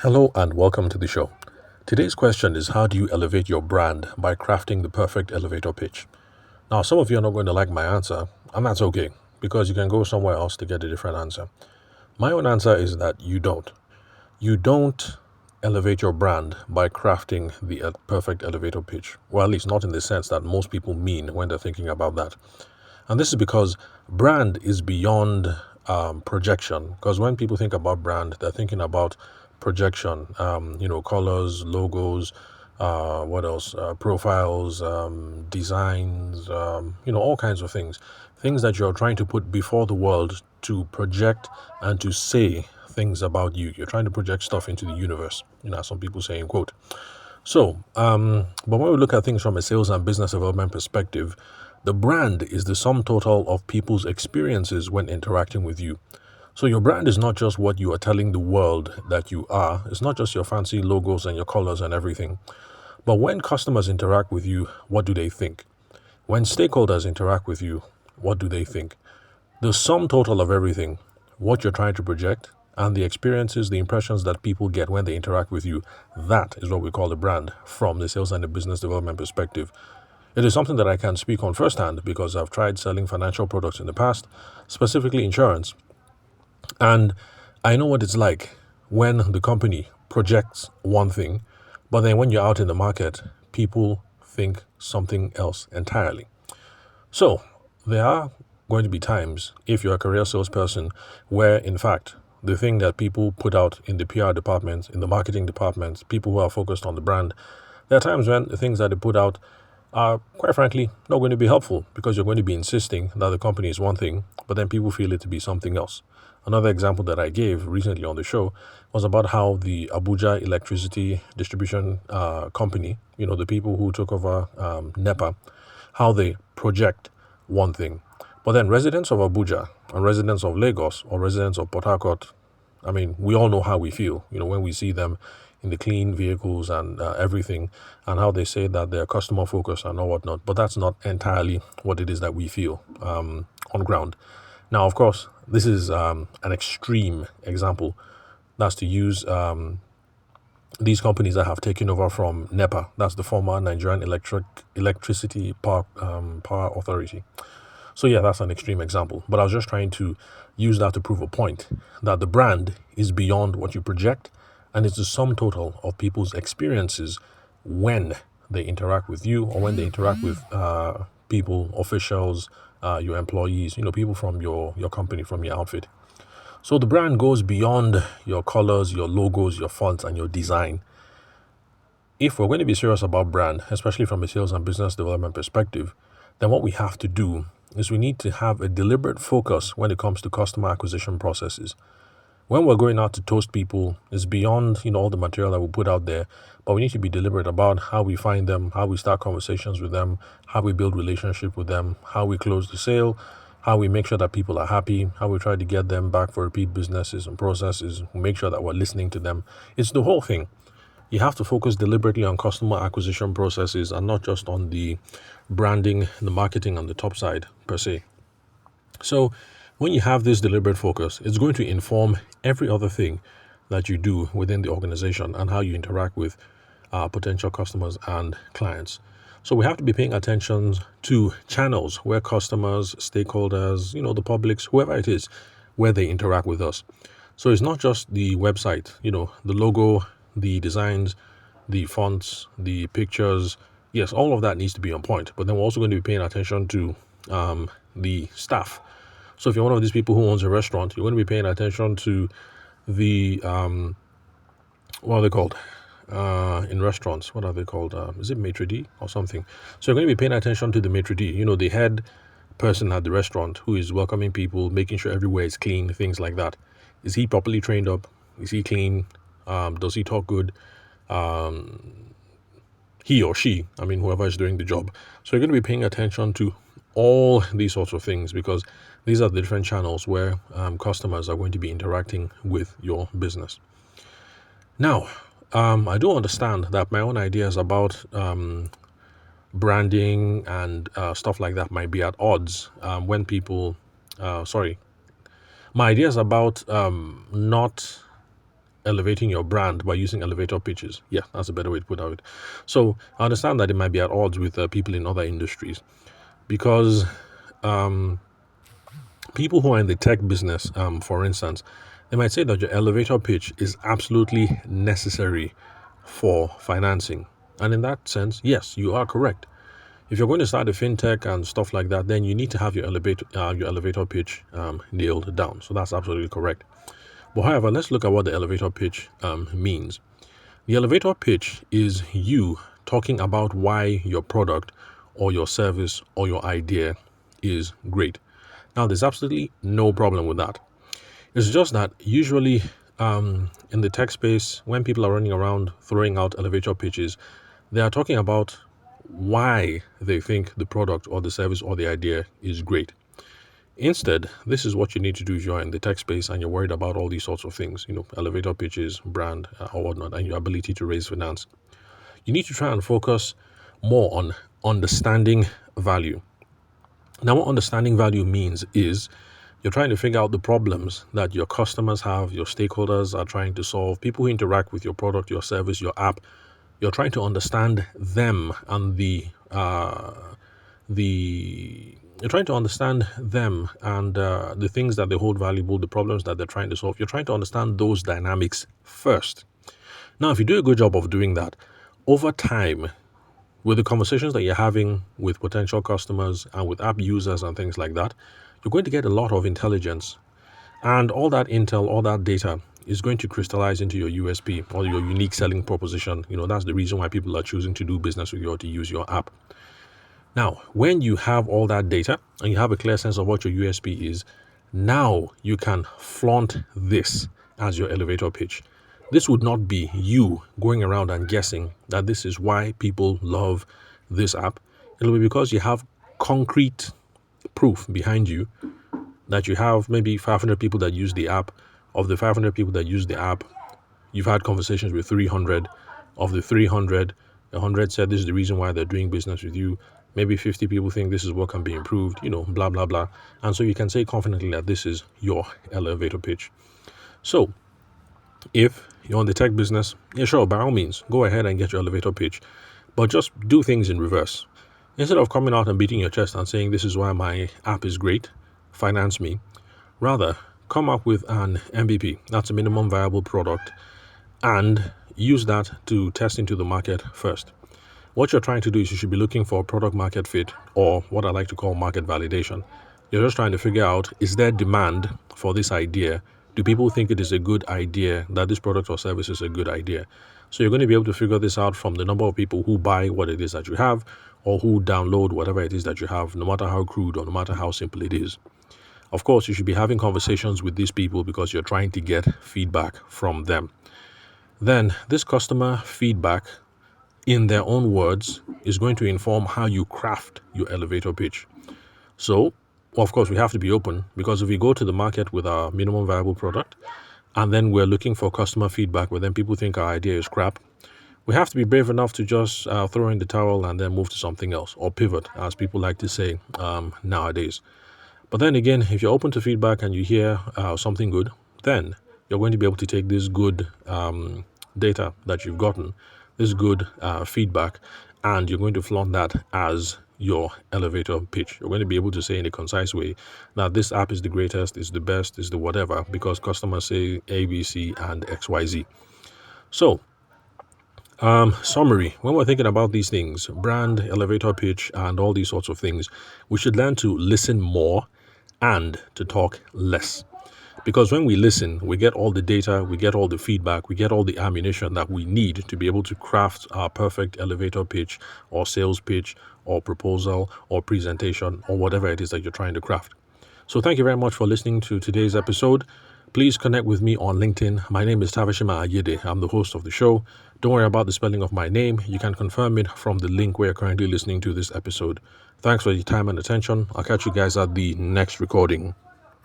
Hello and welcome to the show. Today's question is, how do you elevate your brand by crafting the perfect elevator pitch? Now, some of you are not going to like my answer, and that's okay, because you can go somewhere else to get a different answer. My own answer is that you don't. You don't elevate your brand by crafting the perfect elevator pitch. Well, at least not in the sense that most people mean when they're thinking about that. And this is because brand is beyond projection. Because when people think about brand, they're thinking about projection, colors, logos, what else? Profiles, designs, all kinds of things. Things that you're trying to put before the world to project and to say things about you. You're trying to project stuff into the universe, as some people say in quote. But when we look at things from a sales and business development perspective, the brand is the sum total of people's experiences when interacting with you. So your brand is not just what you are telling the world that you are. It's not just your fancy logos and your colors and everything. But when customers interact with you, what do they think? When stakeholders interact with you, what do they think? The sum total of everything, what you're trying to project, and the experiences, the impressions that people get when they interact with you, that is what we call the brand from the sales and the business development perspective. It is something that I can speak on firsthand because I've tried selling financial products in the past, specifically insurance. And I know what it's like when the company projects one thing, but then when you're out in the market, people think something else entirely. So there are going to be times, if you're a career salesperson, where in fact the thing that people put out in the PR departments, in the marketing departments, people who are focused on the brand, there are times when the things that they put out are quite frankly not going to be helpful because you're going to be insisting that the company is one thing, but then people feel it to be something else. Another example that I gave recently on the show was about how the Abuja electricity distribution company, the people who took over NEPA, how they project one thing. But then residents of Abuja and residents of Lagos or residents of Port Harcourt, I mean, we all know how we feel, when we see them in the clean vehicles and everything, and how they say that they're customer focused and all whatnot. But that's not entirely what it is that we feel on ground. Now, of course, this is an extreme example. That's to use these companies that have taken over from NEPA. That's the former Nigerian Electricity Power Authority. So yeah, that's an extreme example. But I was just trying to use that to prove a point that the brand is beyond what you project, and it's the sum total of people's experiences when they interact with you or when they interact with people, officials, your employees, people from your company, from your outfit. So the brand goes beyond your colors, your logos, your fonts, and your design. If we're going to be serious about brand, especially from a sales and business development perspective, then what we have to do is we need to have a deliberate focus when it comes to customer acquisition processes. When we're going out to toast people, it's beyond all the material that we put out there, but we need to be deliberate about how we find them, how we start conversations with them, how we build relationship with them, how we close the sale, how we make sure that people are happy, how we try to get them back for repeat businesses and processes, make sure that we're listening to them. It's the whole thing. You have to focus deliberately on customer acquisition processes and not just on the branding, the marketing on the top side per se. So when you have this deliberate focus, it's going to inform every other thing that you do within the organization and how you interact with potential customers and clients. So we have to be paying attention to channels where customers, stakeholders, the publics, whoever it is, where they interact with us. So it's not just the website, the logo, the designs, the fonts, the pictures. Yes, all of that needs to be on point. But then we're also going to be paying attention to the staff. So if you're one of these people who owns a restaurant, you're going to be paying attention to the what are they called in restaurants? What are they called? Is it maitre d' or something? So you're going to be paying attention to the maitre d', the head person at the restaurant who is welcoming people, making sure everywhere is clean, things like that. Is he properly trained up? Is he clean? Does he talk good? He or she, whoever is doing the job. So you're going to be paying attention to all these sorts of things because these are the different channels where customers are going to be interacting with your business. Now, I do understand that my own ideas about branding and stuff like that might be at odds when people, my ideas about not elevating your brand by using elevator pitches. Yeah, that's a better way to put it. So I understand that it might be at odds with people in other industries because people who are in the tech business, for instance, they might say that your elevator pitch is absolutely necessary for financing. And in that sense, yes, you are correct. If you're going to start a fintech and stuff like that, then you need to have your elevator pitch nailed down. So that's absolutely correct. But however, let's look at what the elevator pitch means. The elevator pitch is you talking about why your product or your service or your idea is great. Now, there's absolutely no problem with that. It's just that usually in the tech space, when people are running around throwing out elevator pitches, they are talking about why they think the product or the service or the idea is great. Instead, this is what you need to do if you're in the tech space and you're worried about all these sorts of things, elevator pitches, brand, or whatnot, and your ability to raise finance. You need to try and focus more on understanding value. Now, what understanding value means is you're trying to figure out the problems that your customers have, your stakeholders are trying to solve, people who interact with your product, your service, your app. You're trying to understand them and you're trying to understand them and the things that they hold valuable, the problems that they're trying to solve. You're trying to understand those dynamics first. Now, if you do a good job of doing that, over time, with the conversations that you're having with potential customers and with app users and things like that, you're going to get a lot of intelligence. And all that intel, all that data is going to crystallize into your USP or your unique selling proposition. That's the reason why people are choosing to do business with you or to use your app. Now, when you have all that data and you have a clear sense of what your USP is, now you can flaunt this as your elevator pitch. This would not be you going around and guessing that this is why people love this app. It'll be because you have concrete proof behind you that you have maybe 500 people that use the app. Of the 500 people that use the app, you've had conversations with 300. Of the 300, 100 said this is the reason why they're doing business with you. Maybe 50 people think this is what can be improved, blah, blah, blah. And so you can say confidently that this is your elevator pitch. So if you're in the tech business, yeah, sure, by all means, go ahead and get your elevator pitch. But just do things in reverse. Instead of coming out and beating your chest and saying this is why my app is great, finance me, rather come up with an MVP, that's a minimum viable product, and use that to test into the market first. What you're trying to do is you should be looking for product market fit, or what I like to call market validation. You're just trying to figure out, is there demand for this idea? Do people think it is a good idea, that this product or service is a good idea? So you're going to be able to figure this out from the number of people who buy what it is that you have, or who download whatever it is that you have, no matter how crude or no matter how simple it is. Of course, you should be having conversations with these people because you're trying to get feedback from them. Then this customer feedback, in their own words, is going to inform how you craft your elevator pitch. So, of course, we have to be open, because if we go to the market with our minimum viable product and then we're looking for customer feedback where then people think our idea is crap, we have to be brave enough to just throw in the towel and then move to something else, or pivot, as people like to say nowadays. But then again, if you're open to feedback and you hear something good, then you're going to be able to take this good data that you've gotten, this good feedback, and you're going to flaunt that as your elevator pitch. You're going to be able to say in a concise way that this app is the greatest, is the best, is the whatever, because customers say A, B, C, and X, Y, Z. So, summary, when we're thinking about these things, brand, elevator pitch, and all these sorts of things, we should learn to listen more and to talk less. Because when we listen, we get all the data, we get all the feedback, we get all the ammunition that we need to be able to craft our perfect elevator pitch or sales pitch or proposal or presentation or whatever it is that you're trying to craft. So thank you very much for listening to today's episode. Please connect with me on LinkedIn. My name is Tavashima Ayede. I'm the host of the show. Don't worry about the spelling of my name. You can confirm it from the link where you're currently listening to this episode. Thanks for your time and attention. I'll catch you guys at the next recording.